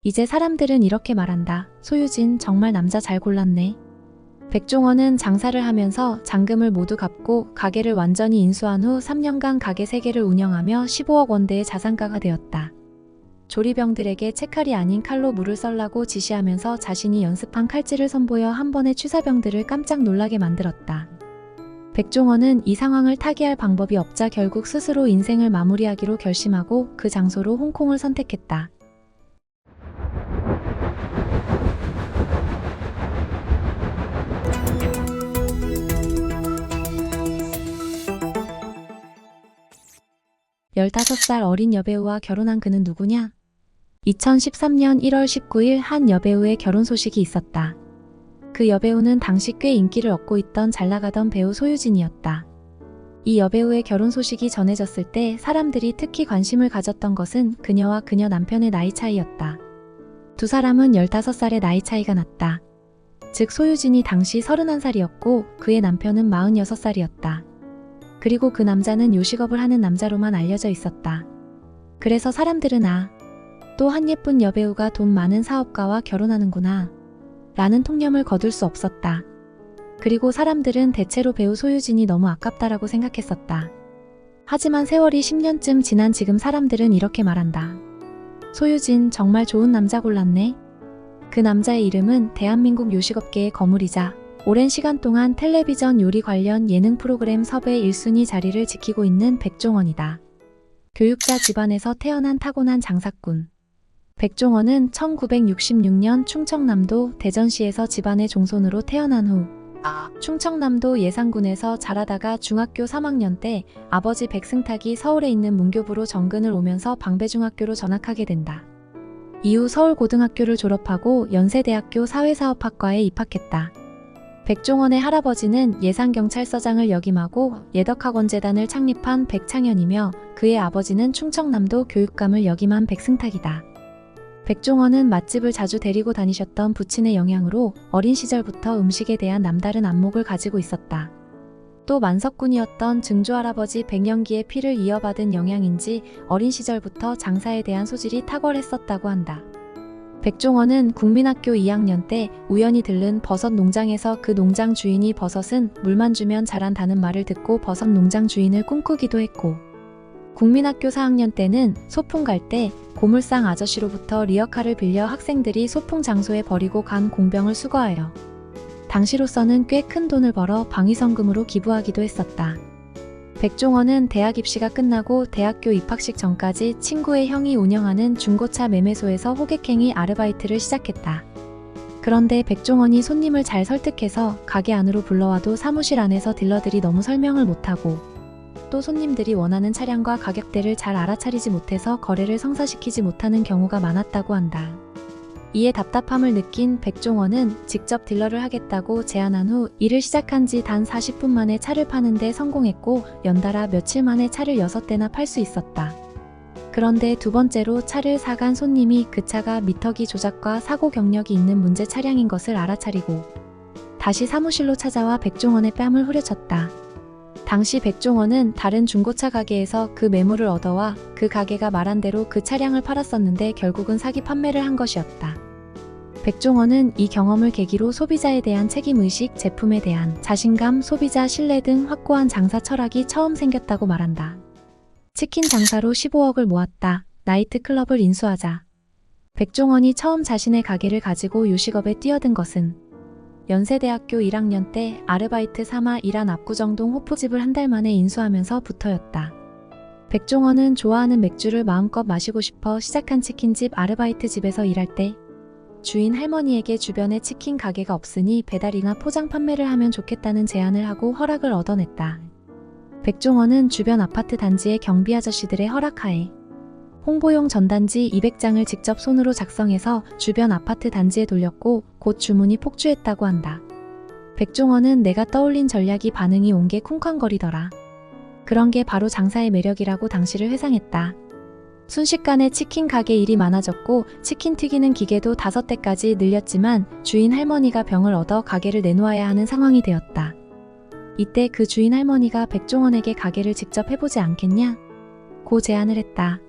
이제 사람들은 이렇게 말한다. 소유진 정말 남자 잘 골랐네. 백종원은 장사를 하면서 잔금을 모두 갚고 가게를 완전히 인수한 후 3년간 가게 3개를 운영하며 15억 원대의 자산가가 되었다. 조리병들에게 채칼이 아닌 칼로 물을 썰라고 지시하면서 자신이 연습한 칼질을 선보여 한 번에 취사병들을 깜짝 놀라게 만들었다. 백종원은 이 상황을 타개할 방법이 없자 결국 스스로 인생을 마무리하기로 결심하고 그 장소로 홍콩을 선택했다. 열다섯 살 어린 여배우와 결혼한 그는 누구냐? 2013년 1월 19일 한 여배우의 결혼 소식이 있었다. 그 여배우는 당시 꽤 인기를 얻고 있던 잘나가던 배우 소유진이었다. 이 여배우의 결혼 소식이 전해졌을 때 사람들이 특히 관심을 가졌던 것은 그녀와 그녀 남편의 나이 차이였다. 두 사람은 15살의 나이 차이가 났다. 즉 소유진이 당시 31살이었고 그의 남편은 46살이었다. 그리고 그 남자는 요식업을 하는 남자로만 알려져 있었다. 그래서 사람들은 또 한 예쁜 여배우가 돈 많은 사업가와 결혼하는구나 라는 통념을 거둘 수 없었다. 그리고 사람들은 대체로 배우 소유진이 너무 아깝다라고 생각했었다. 하지만 세월이 10년쯤 지난 지금 사람들은 이렇게 말한다. 소유진 정말 좋은 남자 골랐네. 그 남자의 이름은 대한민국 요식업계의 거물이자 오랜 시간 동안 텔레비전 요리 관련 예능 프로그램 섭외 1순위 자리를 지키고 있는 백종원이다. 교육자 집안에서 태어난 타고난 장사꾼. 백종원은 1966년 충청남도 대전시에서 집안의 종손으로 태어난 후 충청남도 예산군에서 자라다가 중학교 3학년 때 아버지 백승탁이 서울에 있는 문교부로 정근을 오면서 방배중학교로 전학하게 된다. 이후 서울고등학교를 졸업하고 연세대학교 사회사업학과에 입학했다. 백종원의 할아버지는 예산경찰서장을 역임하고 예덕학원재단을 창립한 백창현이며 그의 아버지는 충청남도 교육감을 역임한 백승탁이다. 백종원은 맛집을 자주 데리고 다니셨던 부친의 영향으로 어린 시절부터 음식에 대한 남다른 안목을 가지고 있었다. 또 만석군이었던 증조할아버지 백년기의 피를 이어받은 영향인지 어린 시절부터 장사에 대한 소질이 탁월했었다고 한다. 백종원은 국민학교 2학년 때 우연히 들른 버섯 농장에서 그 농장 주인이 버섯은 물만 주면 자란다는 말을 듣고 버섯 농장 주인을 꿈꾸기도 했고 국민학교 4학년 때는 소풍 갈 때 고물상 아저씨로부터 리어카를 빌려 학생들이 소풍 장소에 버리고 간 공병을 수거하여 당시로서는 꽤 큰 돈을 벌어 방위성금으로 기부하기도 했었다. 백종원은 대학 입시가 끝나고 대학교 입학식 전까지 친구의 형이 운영하는 중고차 매매소에서 호객행위 아르바이트를 시작했다. 그런데 백종원이 손님을 잘 설득해서 가게 안으로 불러와도 사무실 안에서 딜러들이 너무 설명을 못하고 또 손님들이 원하는 차량과 가격대를 잘 알아차리지 못해서 거래를 성사시키지 못하는 경우가 많았다고 한다. 이에 답답함을 느낀 백종원은 직접 딜러를 하겠다고 제안한 후 일을 시작한 지 단 40분 만에 차를 파는데 성공했고 연달아 며칠 만에 차를 6대나 팔 수 있었다. 그런데 두 번째로 차를 사간 손님이 그 차가 미터기 조작과 사고 경력이 있는 문제 차량인 것을 알아차리고 다시 사무실로 찾아와 백종원의 뺨을 후려쳤다. 당시 백종원은 다른 중고차 가게에서 그 매물을 얻어와 그 가게가 말한 대로 그 차량을 팔았었는데 결국은 사기 판매를 한 것이었다. 백종원은 이 경험을 계기로 소비자에 대한 책임의식, 제품에 대한 자신감, 소비자 신뢰 등 확고한 장사 철학이 처음 생겼다고 말한다. 치킨 장사로 15억을 모았다. 나이트클럽을 인수하자. 백종원이 처음 자신의 가게를 가지고 요식업에 뛰어든 것은 연세대학교 1학년 때 아르바이트 삼아 일한 압구정동 호프집을 한 달 만에 인수하면서부터였다. 백종원은 좋아하는 맥주를 마음껏 마시고 싶어 시작한 치킨집 아르바이트 집에서 일할 때 주인 할머니에게 주변에 치킨 가게가 없으니 배달이나 포장 판매를 하면 좋겠다는 제안을 하고 허락을 얻어냈다. 백종원은 주변 아파트 단지의 경비 아저씨들의 허락하에 홍보용 전단지 200장을 직접 손으로 작성해서 주변 아파트 단지에 돌렸고 곧 주문이 폭주했다고 한다. 백종원은 내가 떠올린 전략이 반응이 온 게 쿵쾅거리더라. 그런 게 바로 장사의 매력이라고 당시를 회상했다. 순식간에 치킨 가게 일이 많아졌고 치킨 튀기는 기계도 5대까지 늘렸지만 주인 할머니가 병을 얻어 가게를 내놓아야 하는 상황이 되었다. 이때 그 주인 할머니가 백종원에게 가게를 직접 해보지 않겠냐? 고 제안을 했다.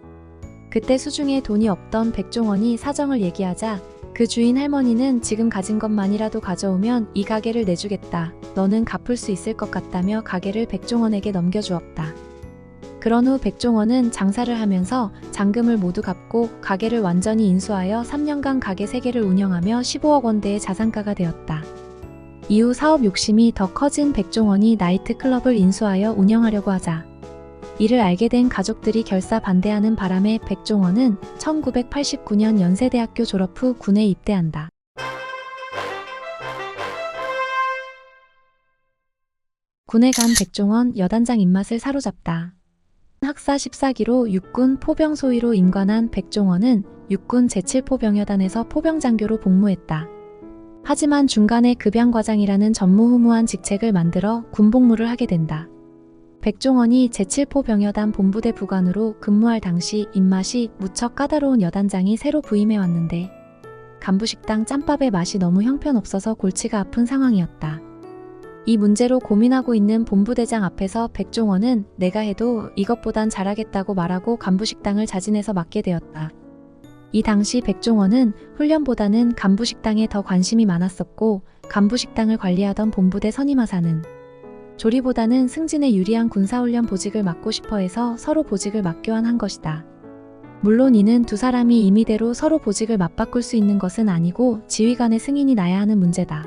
그때 수중에 돈이 없던 백종원이 사정을 얘기하자 그 주인 할머니는 지금 가진 것만이라도 가져오면 이 가게를 내주겠다. 너는 갚을 수 있을 것 같다며 가게를 백종원에게 넘겨주었다. 그런 후 백종원은 장사를 하면서 잔금을 모두 갚고 가게를 완전히 인수하여 3년간 가게 3개를 운영하며 15억 원대의 자산가가 되었다. 이후 사업 욕심이 더 커진 백종원이 나이트클럽을 인수하여 운영하려고 하자 이를 알게 된 가족들이 결사 반대하는 바람에 백종원은 1989년 연세대학교 졸업 후 군에 입대한다. 군에 간 백종원 여단장 입맛을 사로잡다. 학사 14기로 육군 포병 소위로 임관한 백종원은 육군 제7포병여단에서 포병장교로 복무했다. 하지만 중간에 급양과장이라는 전무후무한 직책을 만들어 군복무를 하게 된다. 백종원이 제7포병여단 본부대 부관으로 근무할 당시 입맛이 무척 까다로운 여단장이 새로 부임해 왔는데 간부식당 짬밥의 맛이 너무 형편없어서 골치가 아픈 상황이었다. 이 문제로 고민하고 있는 본부대장 앞에서 백종원은 내가 해도 이것보단 잘하겠다고 말하고 간부식당을 자진해서 맡게 되었다. 이 당시 백종원은 훈련보다는 간부식당에 더 관심이 많았었고 간부식당을 관리하던 본부대 선임하사는 조리보다는 승진에 유리한 군사훈련 보직을 맡고 싶어해서 서로 보직을 맞교환한 것이다. 물론 이는 두 사람이 임의대로 서로 보직을 맞바꿀 수 있는 것은 아니고 지휘관의 승인이 나야 하는 문제다.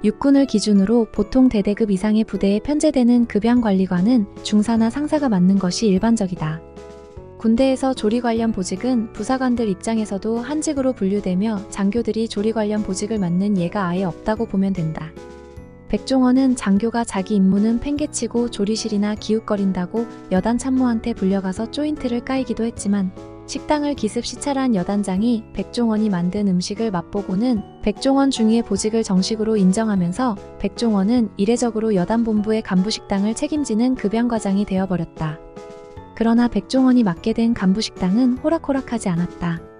육군을 기준으로 보통 대대급 이상의 부대에 편제되는 급양관리관은 중사나 상사가 맡는 것이 일반적이다. 군대에서 조리 관련 보직은 부사관들 입장에서도 한직으로 분류되며 장교들이 조리 관련 보직을 맡는 예가 아예 없다고 보면 된다. 백종원은 장교가 자기 임무는 팽개치고 조리실이나 기웃거린다고 여단 참모한테 불려가서 조인트를 까이기도 했지만 식당을 기습 시찰한 여단장이 백종원이 만든 음식을 맛보고는 백종원 중위의 보직을 정식으로 인정하면서 백종원은 이례적으로 여단본부의 간부식당을 책임지는 급양과장이 되어버렸다. 그러나 백종원이 맡게 된 간부식당은 호락호락하지 않았다.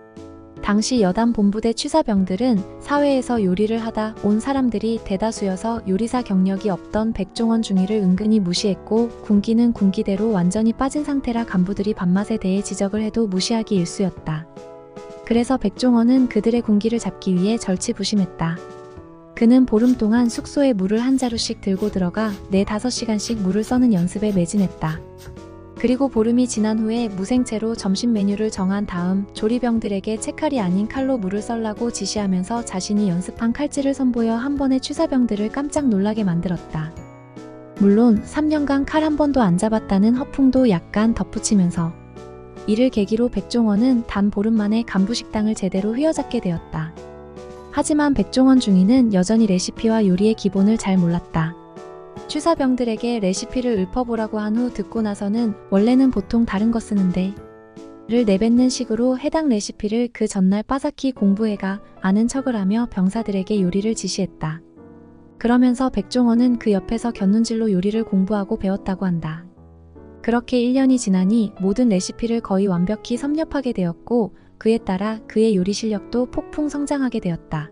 당시 여단 본부대 취사병들은 사회에서 요리를 하다 온 사람들이 대다수여서 요리사 경력이 없던 백종원 중위를 은근히 무시했고 군기는 군기대로 완전히 빠진 상태라 간부들이 밥맛에 대해 지적을 해도 무시하기 일쑤였다. 그래서 백종원은 그들의 군기를 잡기 위해 절치부심했다. 그는 보름 동안 숙소에 물을 한 자루씩 들고 들어가 4-5시간씩 물을 써는 연습에 매진했다. 그리고 보름이 지난 후에 무생채로 점심 메뉴를 정한 다음 조리병들에게 채칼이 아닌 칼로 물을 썰라고 지시하면서 자신이 연습한 칼질을 선보여 한 번에 취사병들을 깜짝 놀라게 만들었다. 물론 3년간 칼 한 번도 안 잡았다는 허풍도 약간 덧붙이면서 이를 계기로 백종원은 단 보름 만에 간부식당을 제대로 휘어잡게 되었다. 하지만 백종원 중위는 여전히 레시피와 요리의 기본을 잘 몰랐다. 취사병들에게 레시피를 읊어보라고 한 후 듣고 나서는 원래는 보통 다른 거 쓰는데 를 내뱉는 식으로 해당 레시피를 그 전날 빠삭히 공부해가 아는 척을 하며 병사들에게 요리를 지시했다. 그러면서 백종원은 그 옆에서 곁눈질로 요리를 공부하고 배웠다고 한다. 그렇게 1년이 지나니 모든 레시피를 거의 완벽히 섭렵하게 되었고 그에 따라 그의 요리 실력도 폭풍 성장하게 되었다.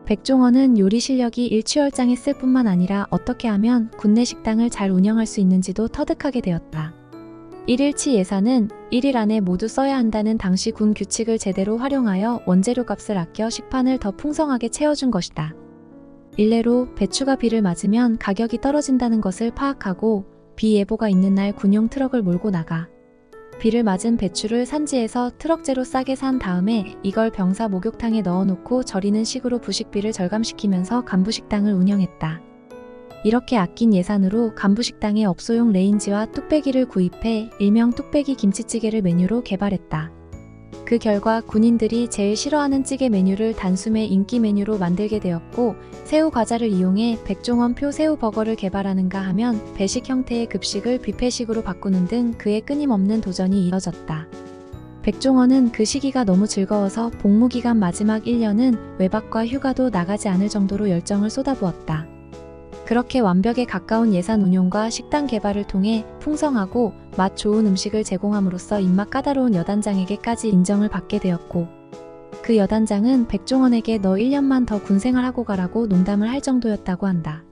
백종원은 요리 실력이 일취월장했을 뿐만 아니라 어떻게 하면 군내 식당을 잘 운영할 수 있는지도 터득하게 되었다. 1일치 예산은 1일 안에 모두 써야 한다는 당시 군 규칙을 제대로 활용하여 원재료 값을 아껴 식판을 더 풍성하게 채워준 것이다. 일례로 배추가 비를 맞으면 가격이 떨어진다는 것을 파악하고 비 예보가 있는 날 군용 트럭을 몰고 나가 비를 맞은 배추를 산지에서 트럭째로 싸게 산 다음에 이걸 병사 목욕탕에 넣어놓고 절이는 식으로 부식비를 절감시키면서 간부식당을 운영했다. 이렇게 아낀 예산으로 간부식당에 업소용 레인지와 뚝배기를 구입해 일명 뚝배기 김치찌개를 메뉴로 개발했다. 그 결과 군인들이 제일 싫어하는 찌개 메뉴를 단숨에 인기 메뉴로 만들게 되었고 새우 과자를 이용해 백종원표 새우버거를 개발하는가 하면 배식 형태의 급식을 뷔페식으로 바꾸는 등 그의 끊임없는 도전이 이어졌다. 백종원은 그 시기가 너무 즐거워서 복무기간 마지막 1년은 외박과 휴가도 나가지 않을 정도로 열정을 쏟아부었다. 그렇게 완벽에 가까운 예산 운용과 식당 개발을 통해 풍성하고 맛 좋은 음식을 제공함으로써 입맛 까다로운 여단장에게까지 인정을 받게 되었고 그 여단장은 백종원에게 너 1년만 더 군생활하고 가라고 농담을 할 정도였다고 한다.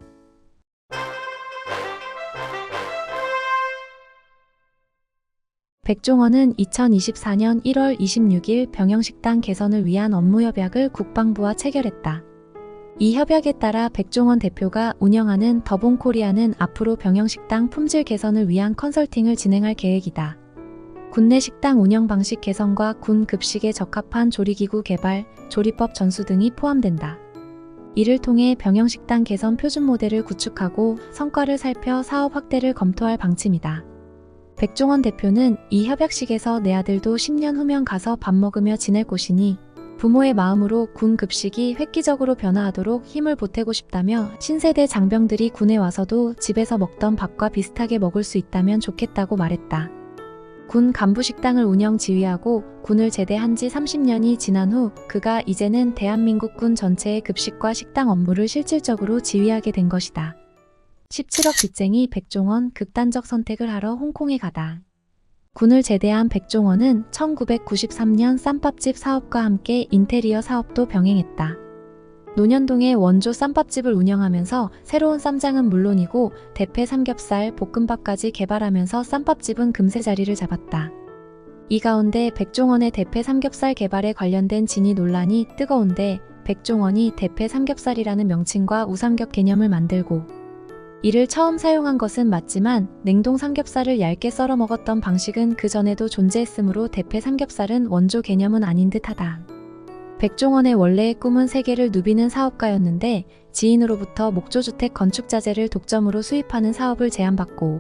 백종원은 2024년 1월 26일 병영식당 개선을 위한 업무 협약을 국방부와 체결했다. 이 협약에 따라 백종원 대표가 운영하는 더본코리아는 앞으로 병영식당 품질 개선을 위한 컨설팅을 진행할 계획이다. 군내 식당 운영 방식 개선과 군 급식에 적합한 조리기구 개발, 조리법 전수 등이 포함된다. 이를 통해 병영식당 개선 표준 모델을 구축하고 성과를 살펴 사업 확대를 검토할 방침이다. 백종원 대표는 이 협약식에서 내 아들도 10년 후면 가서 밥 먹으며 지낼 곳이니 부모의 마음으로 군 급식이 획기적으로 변화하도록 힘을 보태고 싶다며 신세대 장병들이 군에 와서도 집에서 먹던 밥과 비슷하게 먹을 수 있다면 좋겠다고 말했다. 군 간부 식당을 운영 지휘하고 군을 제대한 지 30년이 지난 후 그가 이제는 대한민국 군 전체의 급식과 식당 업무를 실질적으로 지휘하게 된 것이다. 17억 빚쟁이 백종원 극단적 선택을 하러 홍콩에 가다. 군을 제대한 백종원은 1993년 쌈밥집 사업과 함께 인테리어 사업도 병행했다. 논현동의 원조 쌈밥집을 운영하면서 새로운 쌈장은 물론이고 대패 삼겹살, 볶음밥까지 개발하면서 쌈밥집은 금세 자리를 잡았다. 이 가운데 백종원의 대패 삼겹살 개발에 관련된 진위 논란이 뜨거운데 백종원이 대패 삼겹살이라는 명칭과 우삼겹 개념을 만들고 이를 처음 사용한 것은 맞지만 냉동 삼겹살을 얇게 썰어 먹었던 방식은 그전에도 존재했으므로 대패 삼겹살은 원조 개념은 아닌 듯하다. 백종원의 원래의 꿈은 세계를 누비는 사업가였는데 지인으로부터 목조주택 건축자재를 독점으로 수입하는 사업을 제안받고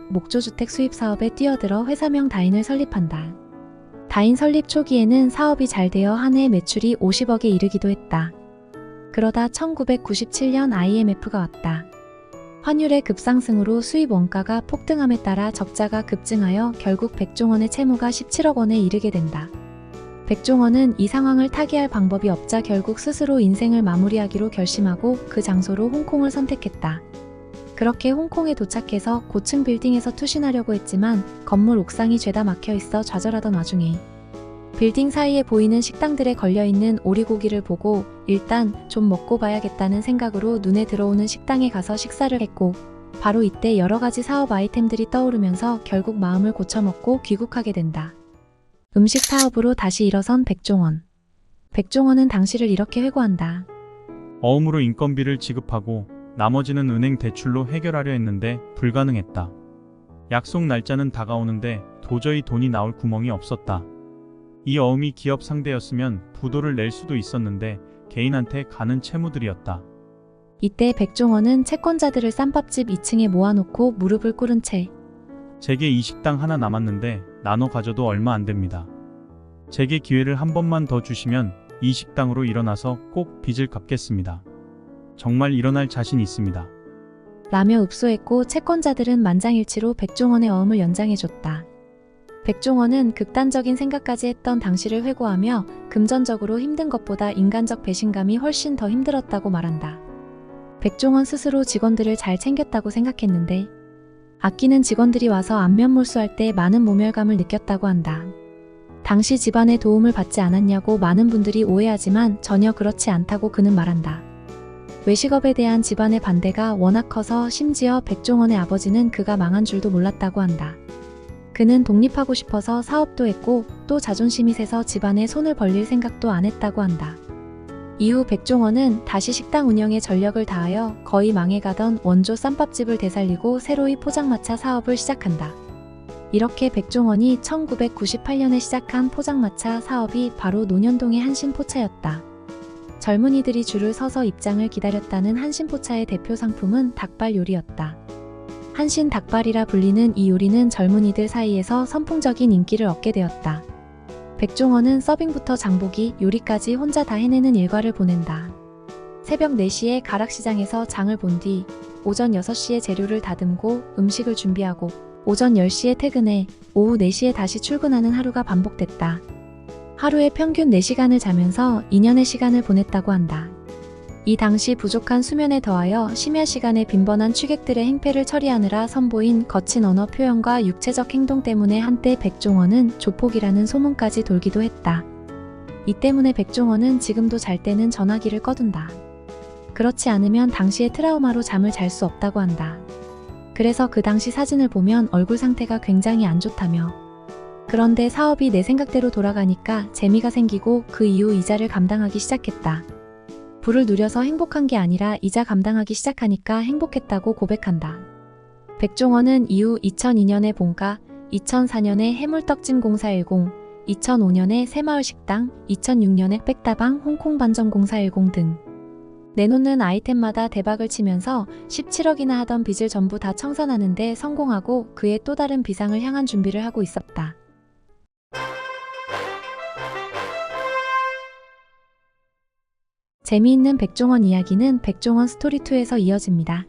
목조주택 수입 사업에 뛰어들어 회사명 다인을 설립한다. 다인 설립 초기에는 사업이 잘 되어 한 해 매출이 50억에 이르기도 했다. 그러다 1997년 IMF가 왔다. 환율의 급상승으로 수입 원가가 폭등함에 따라 적자가 급증하여 결국 백종원의 채무가 17억 원에 이르게 된다. 백종원은 이 상황을 타개할 방법이 없자 결국 스스로 인생을 마무리하기로 결심하고 그 장소로 홍콩을 선택했다. 그렇게 홍콩에 도착해서 고층 빌딩에서 투신하려고 했지만 건물 옥상이 죄다 막혀 있어 좌절하던 와중에 빌딩 사이에 보이는 식당들에 걸려있는 오리고기를 보고 일단 좀 먹고 봐야겠다는 생각으로 눈에 들어오는 식당에 가서 식사를 했고 바로 이때 여러가지 사업 아이템들이 떠오르면서 결국 마음을 고쳐먹고 귀국하게 된다. 음식 사업으로 다시 일어선 백종원. 백종원은 당시를 이렇게 회고한다. 어음으로 인건비를 지급하고 나머지는 은행 대출로 해결하려 했는데 불가능했다. 약속 날짜는 다가오는데 도저히 돈이 나올 구멍이 없었다. 이 어음이 기업 상대였으면 부도를 낼 수도 있었는데 개인한테 가는 채무들이었다. 이때 백종원은 채권자들을 쌈밥집 2층에 모아놓고 무릎을 꿇은 채 제게 이 식당 하나 남았는데 나눠 가져도 얼마 안 됩니다. 제게 기회를 한 번만 더 주시면 이 식당으로 일어나서 꼭 빚을 갚겠습니다. 정말 일어날 자신 있습니다. 라며 읍소했고 채권자들은 만장일치로 백종원의 어음을 연장해줬다. 백종원은 극단적인 생각까지 했던 당시를 회고하며 금전적으로 힘든 것보다 인간적 배신감이 훨씬 더 힘들었다고 말한다. 백종원 스스로 직원들을 잘 챙겼다고 생각했는데 아끼는 직원들이 와서 안면 몰수할 때 많은 모멸감을 느꼈다고 한다. 당시 집안의 도움을 받지 않았냐고 많은 분들이 오해하지만 전혀 그렇지 않다고 그는 말한다. 외식업에 대한 집안의 반대가 워낙 커서 심지어 백종원의 아버지는 그가 망한 줄도 몰랐다고 한다. 그는 독립하고 싶어서 사업도 했고 또 자존심이 세서 집안에 손을 벌릴 생각도 안 했다고 한다. 이후 백종원은 다시 식당 운영에 전력을 다하여 거의 망해가던 원조 쌈밥집을 되살리고 새로이 포장마차 사업을 시작한다. 이렇게 백종원이 1998년에 시작한 포장마차 사업이 바로 논현동의 한신포차였다. 젊은이들이 줄을 서서 입장을 기다렸다는 한신포차의 대표 상품은 닭발 요리였다. 한신 닭발이라 불리는 이 요리는 젊은이들 사이에서 선풍적인 인기를 얻게 되었다. 백종원은 서빙부터 장보기, 요리까지 혼자 다 해내는 일과를 보낸다. 새벽 4시에 가락시장에서 장을 본 뒤 오전 6시에 재료를 다듬고 음식을 준비하고 오전 10시에 퇴근해 오후 4시에 다시 출근하는 하루가 반복됐다. 하루에 평균 4시간을 자면서 2년의 시간을 보냈다고 한다. 이 당시 부족한 수면에 더하여 심야 시간에 빈번한 취객들의 행패를 처리하느라 선보인 거친 언어 표현과 육체적 행동 때문에 한때 백종원은 조폭이라는 소문까지 돌기도 했다. 이 때문에 백종원은 지금도 잘 때는 전화기를 꺼둔다. 그렇지 않으면 당시의 트라우마로 잠을 잘 수 없다고 한다. 그래서 그 당시 사진을 보면 얼굴 상태가 굉장히 안 좋다며 그런데 사업이 내 생각대로 돌아가니까 재미가 생기고 그 이후 이자를 감당하기 시작했다. 부를 누려서 행복한 게 아니라 이자 감당하기 시작하니까 행복했다고 고백한다. 백종원은 이후 2002년에 본가, 2004년에 해물떡찜 공사 10, 2005년에 새마을식당, 2006년에 백다방 홍콩반점 공사 10 등 내놓는 아이템마다 대박을 치면서 17억이나 하던 빚을 전부 다 청산하는데 성공하고 그의 또 다른 비상을 향한 준비를 하고 있었다. 재미있는 백종원 이야기는 백종원 스토리2에서 이어집니다.